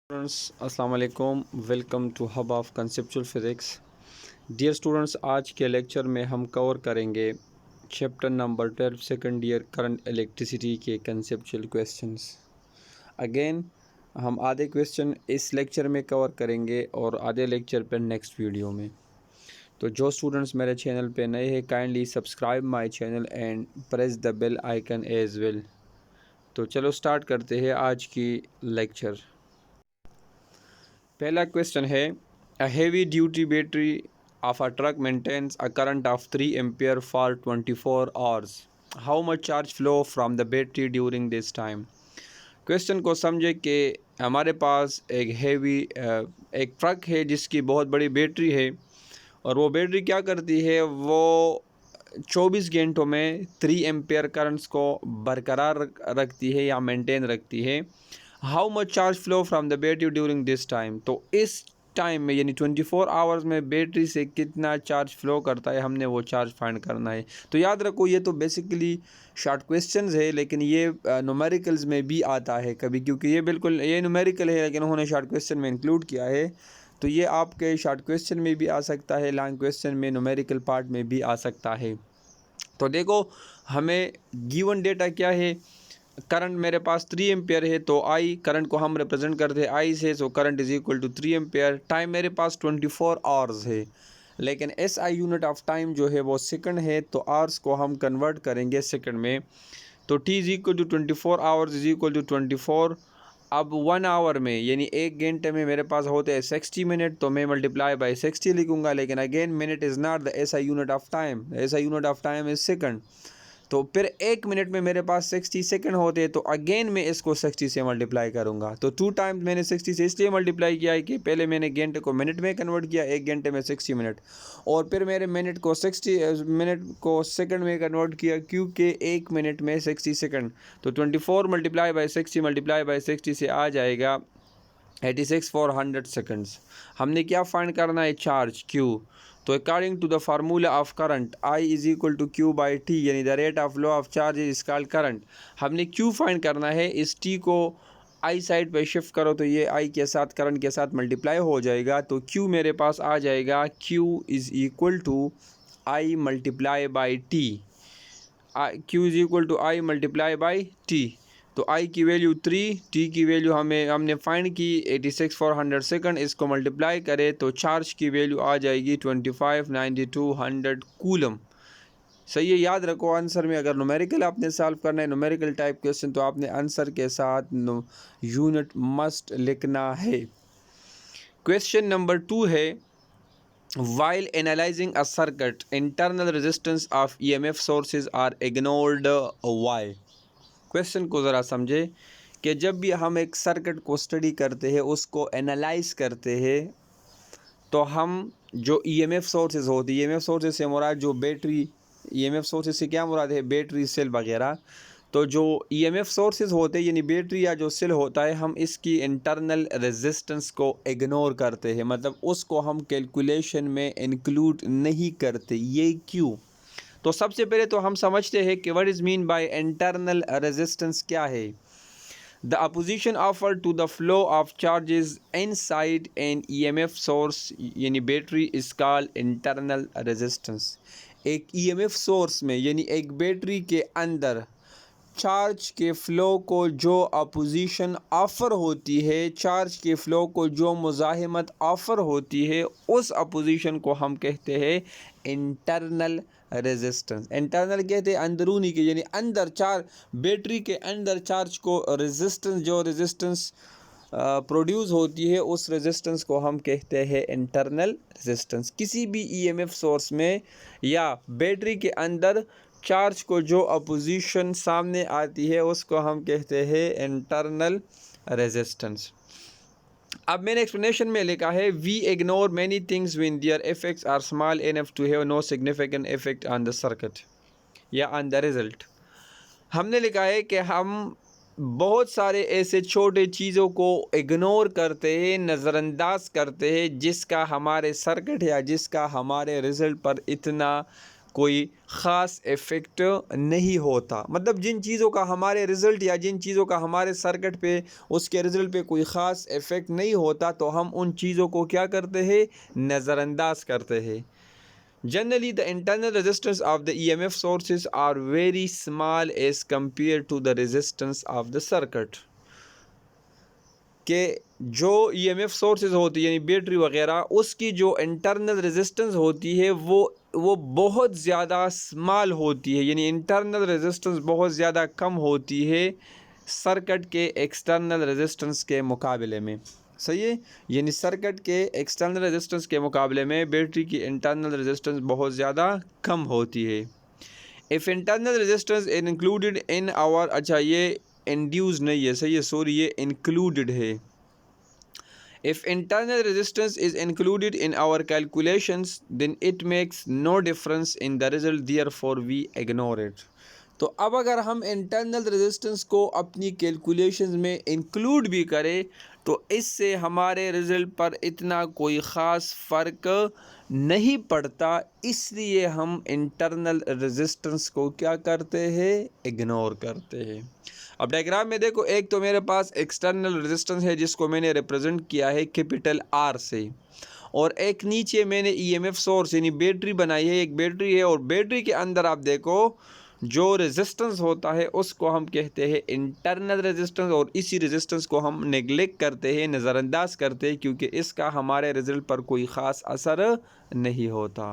Students अस्सलाम वालेकुम। Welcome to hub of conceptual physics. Dear students, आज के लेक्चर में हम कवर करेंगे chapter number 12 second year current electricity के कंसेप्चुअल क्वेश्चंस। अगेन हम आधे क्वेश्चन इस लेक्चर में कवर करेंगे और आधे लेक्चर पर नेक्स्ट वीडियो में। तो जो स्टूडेंट्स मेरे चैनल पे नए हैं, kindly subscribe my channel and press the bell icon as well. तो चलो स्टार्ट करते हैं आज की लेक्चर। पहला क्वेश्चन है, a heavy duty battery of a truck maintains a current of 3 ampere for 24 hours. How much charge flow from the battery during this time. Question को समझे कि हमारे पास एक ट्रक है जिसकी बहुत बड़ी बैटरी है और वो बैटरी क्या करती है, वो 24 घंटों में 3 एम्पियर करंट्स को बरकरार रखती है या मेंटेन रखती है। How much charge flow from the battery during this time. तो इस टाइम में यानी 24 आवर्स में बैटरी से कितना चार्ज फ्लो करता है, हमने वो चार्ज फाइंड करना है। तो याद रखो, ये तो बेसिकली शॉर्ट क्वेश्चंस है, लेकिन ये न्यूमेरिकल्स में भी आता है कभी, क्योंकि ये न्यूमेरिकल है लेकिन उन्होंने शॉर्ट क्वेश्चन में इंक्लूड किया है। तो ये आपके शॉर्ट क्वेश्चन में भी आ सकता है, लॉन्ग क्वेश्चन में, न्यूमेरिकल पार्ट में भी आ सकता है। तो देखो, हमें गिवन डेटा क्या है। करंट मेरे पास 3 एम्पियर है, तो आई करंट को हम रिप्रेजेंट करते हैं आई से, so current is equal to 3 ampere. Time मेरे पास 24 आवर्स है, लेकिन S I unit of time जो है वो सेकंड है, तो आवर्स को हम कन्वर्ट करेंगे सेकंड में। तो T is equal to 24 hours is equal to 24। अब 1 आवर में यानी 1 घंटे में मेरे पास होते हैं 60 मिनट, तो मैं मल्टीप्लाई बाई 60 लिखूंगा। लेकिन again minute is not the S I unit of time, S I unit of time is second. तो फिर 1 मिनट में मेरे पास 60 सेकंड होते हैं, तो अगेन मैं इसको 60 से मल्टीप्लाई करूंगा। तो 2 टाइम्स मैंने 60 से इसलिए मल्टीप्लाई किया है कि पहले मैंने घंटे को मिनट में कन्वर्ट किया, 1 घंटे में 60 मिनट, और फिर मेरे मिनट को सेकंड में कन्वर्ट किया, क्योंकि 1 मिनट में 60 सेकंड। तो 24 मल्टीप्लाई बाई 60 मल्टीप्लाई बाई 60 से आ जाएगा 86 फॉर 100 सेकंड्स। हमने क्या फाइंड करना है, चार्ज Q। तो according to the formula of current I is equal to Q by T, यानी the rate of flow of charge is called current. हमने Q find करना है। इस T को I साइड पे शिफ्ट करो तो ये I के साथ, करंट के साथ मल्टीप्लाई हो जाएगा। तो Q मेरे पास आ जाएगा, Q is equal to I multiply by T। Q is equal to I multiply by T। तो I की वैल्यू 3, T की वैल्यू हमने फाइंड की 86 फॉर 100 सेकंड। इसको मल्टीप्लाई करें तो चार्ज की वैल्यू आ जाएगी 25, 92, 100 कूलम। सही है, याद रखो। आंसर में अगर न्यूमेरिकल आपने सॉल्व करना है, न्यूमेरिकल टाइप क्वेश्चन, तो आपने आंसर के साथ यूनिट मस्ट लिखना है। क्वेश्चन नंबर 2 है, while analyzing a circuit internal resistance of EMF sources are ignored, why। Question को ज़रा समझे कि जब भी हम एक सर्किट को स्टडी करते हैं, उसको एनालाइज करते हैं, तो हम जो ईएमएफ सोर्सेज होती है, ईएमएफ सोर्सेज से मुराद जो बैटरी, ईएमएफ सोर्सेज से क्या मुराद है, बैटरी, सेल वगैरह। तो जो ईएमएफ सोर्सेज होते हैं यानी बैटरी या जो सेल होता है, हम इसकी इंटरनल रेजिस्टेंस को इग्नोर करते हैं, मतलब उसको हम कैलकुलेशन में इंक्लूड नहीं करते। ये क्यों? तो सबसे पहले तो हम समझते हैं कि what is mean by internal resistance क्या है। The opposition offer to the flow of charges inside an EMF source यानी battery is called internal resistance. एक ईएमएफ सोर्स में यानी एक बैटरी के अंदर चार्ज के फ़्लो को जो अपोजिशन ऑफ़र होती है, चार्ज के फ़्लो को जो मुज़ाहिमत ऑफ़र होती है, उस अपोजिशन को हम कहते हैं इंटरनल रेजिस्टेंस। इंटरनल कहते हैं अंदरूनी के, यानी अंदर बैटरी के अंदर चार्ज को रेजिस्टेंस प्रोड्यूस होती है, उस रेजिस्टेंस को हम कहते हैं इंटरनल रेजिस्टेंस। किसी भी ईएमएफ सोर्स में या बैटरी के अंदर चार्ज को जो अपोजिशन सामने आती है, उसको हम कहते हैं इंटरनल रेजिस्टेंस। अब मैंने एक्सप्लेनेशन में लिखा है, we ignore many things when their effects are small enough to have no significant effect on the circuit या ऑन द रिजल्ट। हमने लिखा है कि हम बहुत सारे ऐसे छोटे चीज़ों को इग्नोर करते हैं, नज़रअंदाज करते हैं, जिसका हमारे सर्किट या जिसका हमारे रिज़ल्ट पर इतना कोई ख़ास इफ़ेक्ट नहीं होता। मतलब जिन चीज़ों का हमारे रिज़ल्ट या जिन चीज़ों का हमारे सर्किट पे उसके रिज़ल्ट पे कोई ख़ास इफ़ेक्ट नहीं होता तो हम उन चीज़ों को क्या करते हैं, नज़रअंदाज करते हैं। Generally, the internal resistance of the EMF sources are very small as compared to the resistance of the circuit. कि जो ईएमएफ सोर्सेज होती है यानी बैटरी वगैरह, उसकी जो इंटरनल रेजिस्टेंस होती है वो बहुत ज़्यादा स्मॉल होती है, यानी इंटरनल रेजिस्टेंस बहुत ज़्यादा कम होती है सर्किट के एक्सटर्नल रेजिस्टेंस के मुकाबले में। सही है, यानी सर्किट के एक्सटर्नल रेजिस्टेंस के मुकाबले में बैटरी की इंटरनल रेजिस्टेंस बहुत ज़्यादा कम होती है। If internal resistance included in our, अच्छा ये इंड्यूस नहीं है, सही है, सॉरी ये इंक्लूडेड है। If internal resistance is included in our calculations, then it makes no difference in the result, therefore we ignore it. तो अब अगर हम इंटरनल रेजिस्टेंस को अपनी कैलकुलेशंस में इंक्लूड भी करें तो इससे हमारे रिज़ल्ट पर इतना कोई ख़ास फ़र्क नहीं पड़ता, इसलिए हम इंटरनल रेजिस्टेंस को क्या करते हैं, इग्नोर करते हैं। अब डायग्राम में देखो, एक तो मेरे पास एक्सटर्नल रेजिस्टेंस है जिसको मैंने रिप्रेजेंट किया है कैपिटल आर से, और एक नीचे मैंने ईएमएफ सोर्स यानी बैटरी बनाई है, एक बैटरी है, और बैटरी के अंदर आप देखो जो रेजिस्टेंस होता है उसको हम कहते हैं इंटरनल रेजिस्टेंस, और इसी रेजिस्टेंस को हम नेगलेक्ट करते हैं, नज़रअंदाज करते हैं, क्योंकि इसका हमारे रिजल्ट पर कोई ख़ास असर नहीं होता।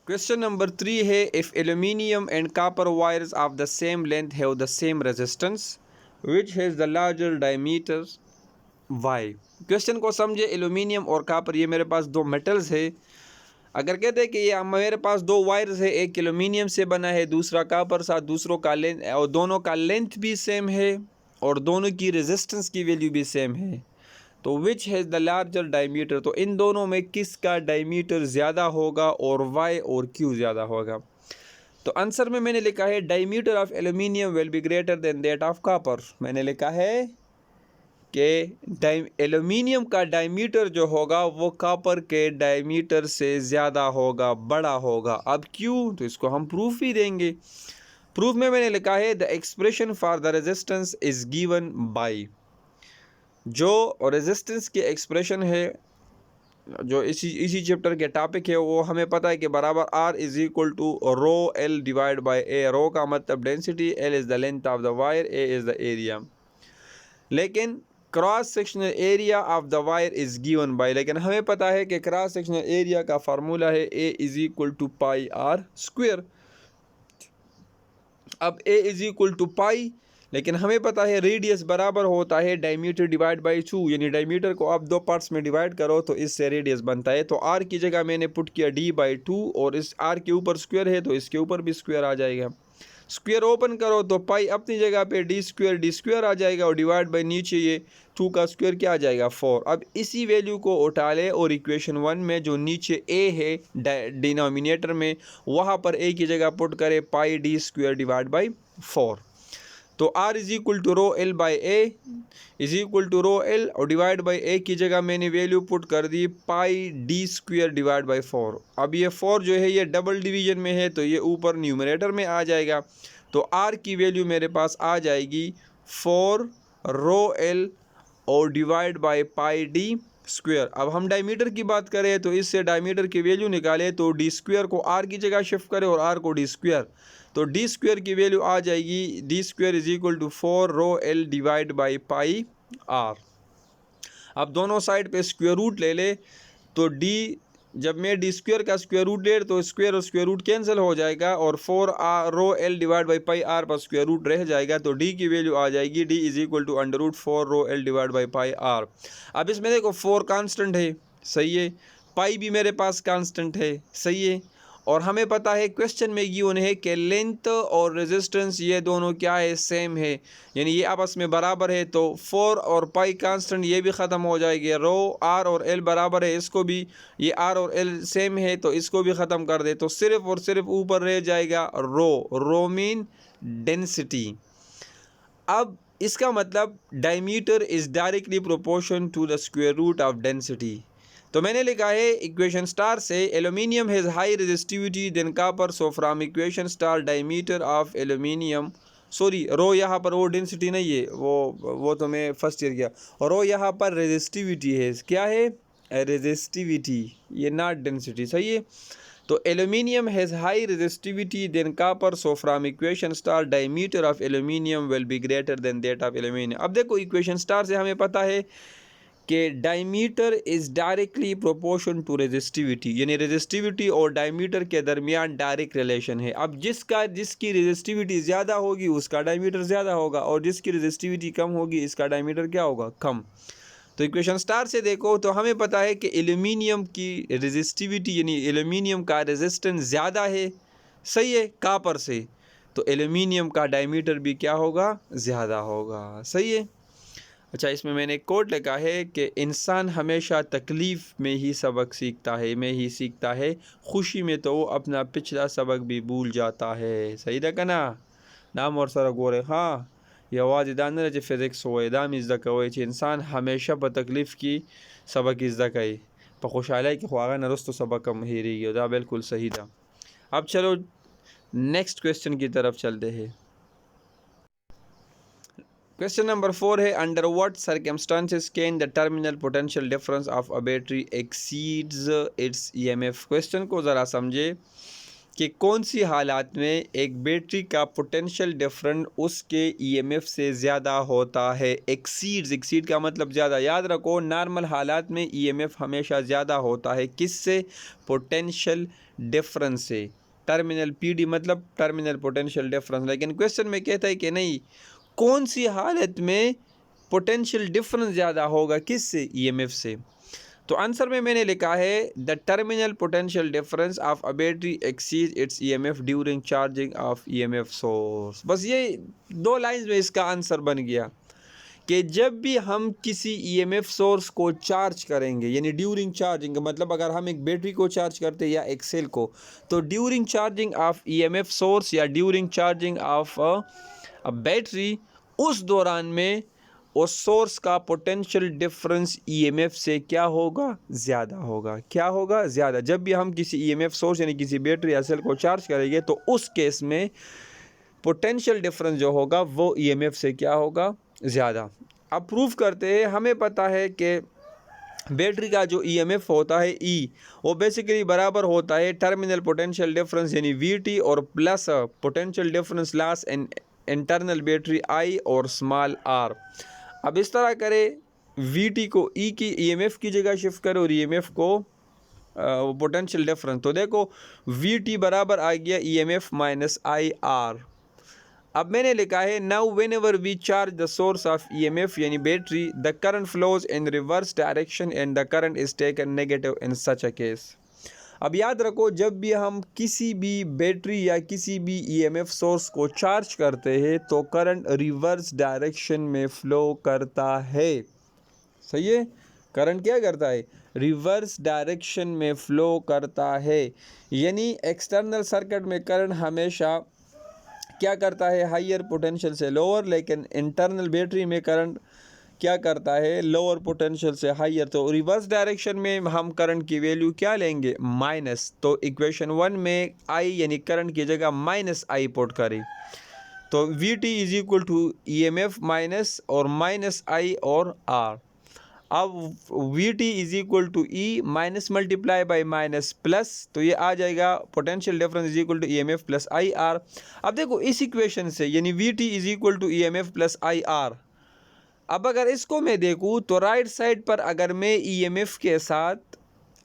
क्वेश्चन नंबर 3 है, if aluminium and copper wires of the same length have the same resistance which has the larger diameter why. Question को समझे, एल्यूमिनियम और कॉपर ये मेरे पास दो मेटल्स है। अगर कहते हैं कि ये मेरे पास दो वायर्स है, एक एल्यूमिनियम से बना है दूसरा कॉपर सा, दूसरों का लेंथ और दोनों का लेंथ भी सेम है और दोनों की रेजिस्टेंस की वैल्यू भी सेम है, तो विच हैज़ द लार्जर डायमीटर, तो इन दोनों में किसका डायमीटर ज़्यादा होगा और वाई और क्यू ज़्यादा होगा। तो आंसर में मैंने लिखा है diameter of aluminium will be greater than that of copper. मैंने लिखा है कि एल्यूमिनियम का डायमीटर जो होगा वो कॉपर के डायमीटर से ज़्यादा होगा, बड़ा होगा। अब क्यों, तो इसको हम प्रूफ भी देंगे। प्रूफ में मैंने लिखा है the expression for the resistance is given by, जो रेजिस्टेंस की एक्सप्रेशन है जो इसी चैप्टर के टॉपिक है वो हमें पता है कि बराबर R is equal to rho L divide by A. Rho का मतलब density, L is the length of the wire, A is the area. लेकिन cross sectional area of the wire is given by, लेकिन हमें पता है कि cross sectional area का formula है A is equal to pi R square. अब A is equal to pi, लेकिन हमें पता है रेडियस बराबर होता है डायमीटर डिवाइड बाई 2, यानी डायमीटर को आप दो पार्ट्स में डिवाइड करो तो इससे रेडियस बनता है। तो आर की जगह मैंने पुट किया डी बाई 2, और इस आर के ऊपर स्क्वायर है तो इसके ऊपर भी स्क्वायर आ जाएगा। स्क्वायर ओपन करो तो पाई अपनी जगह पे डी स्क्वायर आ जाएगा, और डिवाइड बाई नीचे ये 2 का स्क्वायर क्या आ जाएगा 4। अब इसी वैल्यू को उठा ले और इक्वेशन 1 में जो नीचे ए है डिनोमिनेटर में, वहाँ पर ए की जगह पुट करे pi D square divide by 4। तो R is equal to rho L by A is equal to rho L, और डिवाइड बाई ए की जगह मैंने वैल्यू पुट कर दी pi D square divide by 4। अब ये 4 जो है ये डबल डिवीजन में है तो ये ऊपर न्यूमरेटर में आ जाएगा, तो आर की वैल्यू मेरे पास आ जाएगी 4 रो एल और divide by pi D square. अब हम डायमीटर की बात करें तो इससे डायमीटर की वैल्यू निकालें तो डी स्क्वायर को आर की जगह शिफ्ट करें और आर को डी स्क्वायर, तो डी स्क्वायर की वैल्यू आ जाएगी D square is equal to 4 rho L divide by pi R. अब दोनों साइड पे स्क्वायर रूट ले ले तो डी, जब मैं डी स्क्वायर का स्क्वायर रूट ले तो स्क्वायर और स्क्वायर रूट कैंसिल हो जाएगा और 4 rho L divide by pi R पर स्क्वायर रूट रह जाएगा, तो डी की वैल्यू आ जाएगी D is equal to under root 4 rho L divide by pi R. अब इसमें देखो 4 कांस्टेंट है, सही है, पाई भी मेरे पास कांस्टेंट है, सही है, और हमें पता है क्वेश्चन में गिवन है कि लेंथ और रेजिस्टेंस ये दोनों क्या है, सेम है, यानी ये आपस में बराबर है, तो 4 और पाई कांस्टेंट ये भी ख़त्म हो जाएगी, रो आर और एल बराबर है, इसको भी ये आर और एल सेम है तो इसको भी ख़त्म कर दे, तो सिर्फ और सिर्फ ऊपर रह जाएगा रो मीन डेंसिटी। अब इसका मतलब diameter is directly proportion to the square root of density, तो मैंने लिखा है इक्वेशन स्टार से aluminium has high resistivity than copper, so from equation star diameter of aluminium, sorry rho यहाँ पर वो डेंसिटी नहीं है, वो तो मैं फर्स्ट ईयर किया, और रो यहाँ पर रेजिस्टिविटी है, क्या है रेजिस्टिविटी, ये नॉट डेंसिटी, सही है। तो aluminium has high resistivity than copper, so from equation star diameter of aluminium will be greater than that of aluminium. अब देखो इक्वेशन स्टार से हमें पता है कि diameter is directly proportion to resistivity, यानी रेजिस्टिविटी और डायमीटर के दरमियान डायरेक्ट रिलेशन है। अब जिसकी रेजिस्टिविटी ज़्यादा होगी उसका डायमीटर ज़्यादा होगा, और जिसकी रेजिस्टिविटी कम होगी इसका डायमीटर क्या होगा, कम। तो इक्वेशन स्टार से देखो तो हमें पता है कि एल्यूमिनियम की रेजिस्टिविटी यानी एल्यूमिनियम का रेजिस्टेंस ज़्यादा है, सही है, कॉपर से, तो एल्यूमिनियम का डायमीटर भी क्या होगा, ज़्यादा होगा, सही है। अच्छा, इसमें मैंने एक कोट लिखा है कि इंसान हमेशा तकलीफ़ में ही सबक सीखता है, खुशी में तो वो अपना पिछला सबक भी भूल जाता है, सही रखा ना नाम और सर गोरे। हाँ, ये आवाज़ इदान रहे फिज़िक्स हो इदाम इज़्ज़ा कोई इंसान हमेशा पर तकलीफ़ की सबक इज़्ज़ा कहे पर खुशहाली की ख्वागा नरस्त सबक कम ही रही दा, बिल्कुल सही था। अब चलो नेक्स्ट क्वेश्चन की तरफ चलते हैं। क्वेश्चन नंबर 4 है, under what circumstances can the terminal potential difference of a battery exceeds its EMF. Question को ज़रा समझे कि कौन सी हालात में एक बैटरी का पोटेंशियल डिफरेंस उसके ईएमएफ से ज़्यादा होता है। एक्सीड का मतलब ज़्यादा, याद रखो नॉर्मल हालात में ईएमएफ हमेशा ज़्यादा होता है, किससे, पोटेंशियल डिफरेंस से। टर्मिनल पीडी मतलब टर्मिनल पोटेंशियल डिफरेंस, लेकिन क्वेश्चन में कहता है कि नहीं, कौन सी हालत में पोटेंशियल डिफरेंस ज़्यादा होगा, किससे, ईएमएफ से। तो आंसर में मैंने लिखा है the terminal potential difference of a battery exceed it's EMF during charging of EMF source. बस ये 2 लाइंस में इसका आंसर बन गया कि जब भी हम किसी ईएमएफ सोर्स को चार्ज करेंगे, यानी ड्यूरिंग चार्जिंग मतलब अगर हम एक बैटरी को चार्ज करते हैं या एक सेल को, तो during charging of EMF source या during charging of a battery, उस दौरान में उस सोर्स का पोटेंशियल डिफरेंस ईएमएफ से क्या होगा, ज़्यादा होगा। क्या होगा, ज़्यादा। जब भी हम किसी ईएमएफ सोर्स यानी किसी बैटरी या सेल को चार्ज करेंगे तो उस केस में पोटेंशियल डिफरेंस जो होगा वो ईएमएफ से क्या होगा, ज़्यादा। अब प्रूफ करते हैं, हमें पता है कि बैटरी का जो ईएमएफ होता है ई, वो बेसिकली बराबर होता है टर्मिनल पोटेंशियल डिफरेंस यानी वीटी और plus potential difference loss in internal battery I और स्मॉल आर। अब इस तरह करें, वीटी को ई की ईएमएफ की जगह शिफ्ट करें और ईएमएफ को पोटेंशियल डिफरेंस, तो देखो वीटी बराबर आ गया ईएमएफ माइनस आई आर। अब मैंने लिखा है now whenever we charge the source of EMF यानी battery, the current flows in reverse direction and the current is taken negative in such a case. अब याद रखो, जब भी हम किसी भी बैटरी या किसी भी ईएमएफ सोर्स को चार्ज करते हैं तो करंट रिवर्स डायरेक्शन में फ़्लो करता है, सही है। करंट क्या करता है, रिवर्स डायरेक्शन में फ़्लो करता है, यानी एक्सटर्नल सर्किट में करंट हमेशा क्या करता है, हाइयर पोटेंशियल से लोअर, लेकिन इंटरनल बैटरी में करंट क्या करता है, लोअर पोटेंशियल से हाइयर। तो रिवर्स डायरेक्शन में हम करंट की वैल्यू क्या लेंगे, माइनस। तो इक्वेशन 1 में आई यानी करंट की जगह माइनस आई पुट करें, तो V T is equal to E M F minus और माइनस आई और आर। अब V T is equal to E minus multiply by minus plus, तो ये आ जाएगा potential difference is equal to E M F plus I R. अब देखो इस इक्वेशन से यानी V T is equal to E M F plus I R, अब अगर इसको मैं देखूँ तो राइट साइड पर अगर मैं ईएमएफ के साथ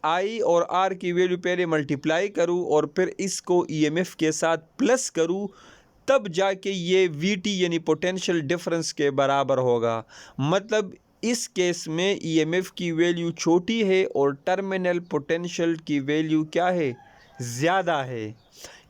आई और आर की वैल्यू पहले मल्टीप्लाई करूँ और फिर इसको ईएमएफ के साथ प्लस करूँ, तब जाके ये वीटी यानी पोटेंशियल डिफरेंस के बराबर होगा। मतलब इस केस में ईएमएफ की वैल्यू छोटी है और टर्मिनल पोटेंशियल की वैल्यू क्या है, ज़्यादा है।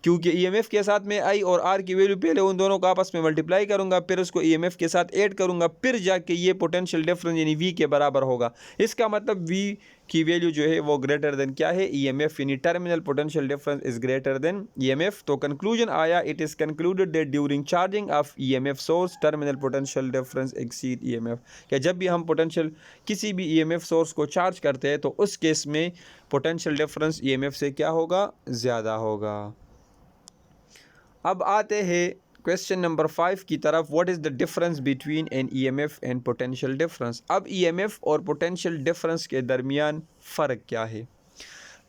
क्योंकि ईएमएफ के साथ में आई और आर की वैल्यू पहले उन दोनों को आपस में मल्टीप्लाई करूंगा, फिर उसको ईएमएफ के साथ ऐड करूंगा, फिर जाके ये पोटेंशियल डिफरेंस यानी वी के बराबर होगा। इसका मतलब वी की वैल्यू जो है वो ग्रेटर देन क्या है, ईएमएफ, यानी terminal potential difference is greater than EMF. तो कंक्लूजन आया, it is concluded that during charging of EMF source terminal potential difference exceed EMF. क्या जब भी हम पोटेंशियल किसी भी ईएमएफ सोर्स को चार्ज करते हैं तो उस केस में पोटेंशियल डिफरेंस ईएमएफ से क्या होगा, ज़्यादा होगा। अब आते हैं क्वेश्चन नंबर 5 की तरफ। What is the difference between an EMF and potential difference. अब ईएमएफ और पोटेंशियल डिफरेंस के दरमियान फ़र्क क्या है।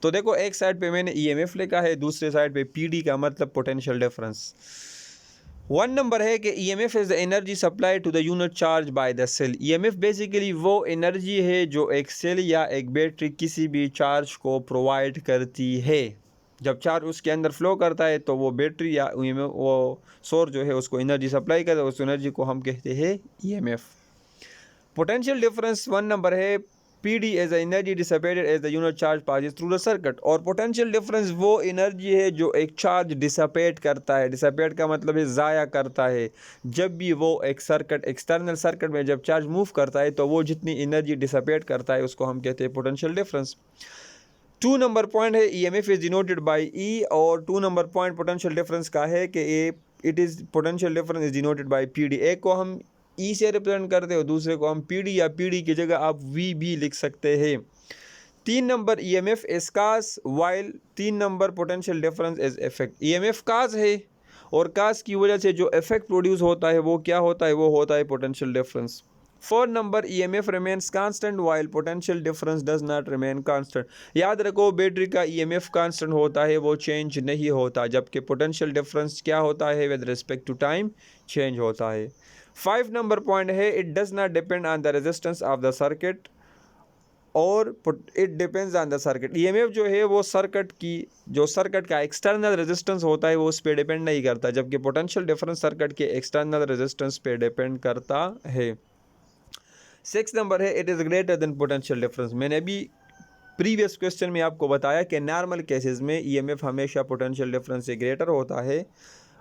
तो देखो, एक साइड पे मैंने ईएमएफ लिखा है, दूसरे साइड पे पीडी का मतलब पोटेंशियल डिफरेंस। 1 नंबर है कि EMF is the energy supply to the unit charge by the cell. EMF basically वो एनर्जी है जो एक सेल या एक बैटरी किसी भी चार्ज को प्रोवाइड करती है। जब चार्ज उसके अंदर फ्लो करता है तो वो बैटरी या वो सोर्स जो है उसको एनर्जी सप्लाई करता है, उस एनर्जी को हम कहते हैं ईएमएफ। पोटेंशियल डिफरेंस 1 नंबर है, PD as energy dissipated as the unit charge passes through the circuit. और पोटेंशियल डिफरेंस वो एनर्जी है जो एक चार्ज डिसिपेट करता है। डिसिपेट का मतलब है ज़ाया करता है। जब भी वो एक सर्किट, एक्सटर्नल सर्किट में जब चार्ज मूव करता है तो वो जितनी एनर्जी डिसिपेट करता है उसको हम कहते हैं पोटेंशियल डिफरेंस। 2 नंबर पॉइंट है ईएमएफ इज डिनोटेड बाय ई, और 2 नंबर पॉइंट पोटेंशियल डिफरेंस का है कि it is potential difference is denoted by PD. एक को हम ई से रिप्रेजेंट करते हो, दूसरे को हम पीडी या पीडी की जगह आप वी भी लिख सकते हैं। 3 number EMF is cause while 3 number potential difference is effect. EMF cause है और काज की वजह से जो इफेक्ट प्रोड्यूस होता है वो क्या होता है, वो होता है potential difference. 4 number EMF remains constant while potential difference does not remain constant. याद रखो, बैटरी का ईएमएफ कांस्टेंट होता है, वो चेंज नहीं होता, जबकि पोटेंशियल डिफरेंस क्या होता है, with respect to time change होता है। 5 नंबर पॉइंट है, it does not depend on the resistance of the circuit और it depends on the circuit. EMF जो है वो सर्किट का एक्सटर्नल रेजिस्टेंस होता है वो उस पर डिपेंड नहीं करता, जबकि पोटेंशियल डिफरेंस सर्किट के एक्सटर्नल रेजिस्टेंस पे डिपेंड करता है। 6 नंबर है, it is greater than potential difference. मैंने अभी प्रीवियस क्वेश्चन में आपको बताया कि नॉर्मल केसेस में ईएमएफ हमेशा पोटेंशियल डिफरेंस से ग्रेटर होता है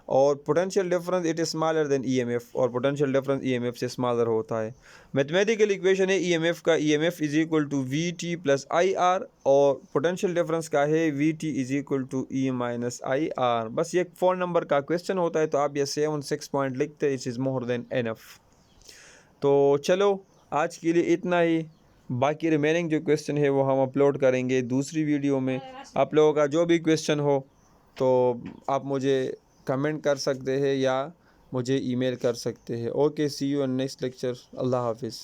और potential difference it is smaller than EMF, और पोटेंशियल डिफरेंस ईएमएफ से स्मॉलर होता है। मैथमेटिकल इक्वेशन है ईएमएफ का, EMF is equal to V T plus I R, और पोटेंशियल डिफरेंस का है V T is equal to E minus I R. बस ये 4 नंबर का क्वेश्चन होता है, तो आप ये 7-6 पॉइंट लिखते हैं, it is more than enough. तो चलो आज के लिए इतना ही, बाकी रिमेनिंग जो क्वेश्चन है वो हम अपलोड करेंगे दूसरी वीडियो में। आप लोगों का जो भी क्वेश्चन हो तो आप मुझे कमेंट कर सकते हैं या मुझे ईमेल कर सकते हैं। Okay, see you in next lecture. अल्लाह हाफिज़।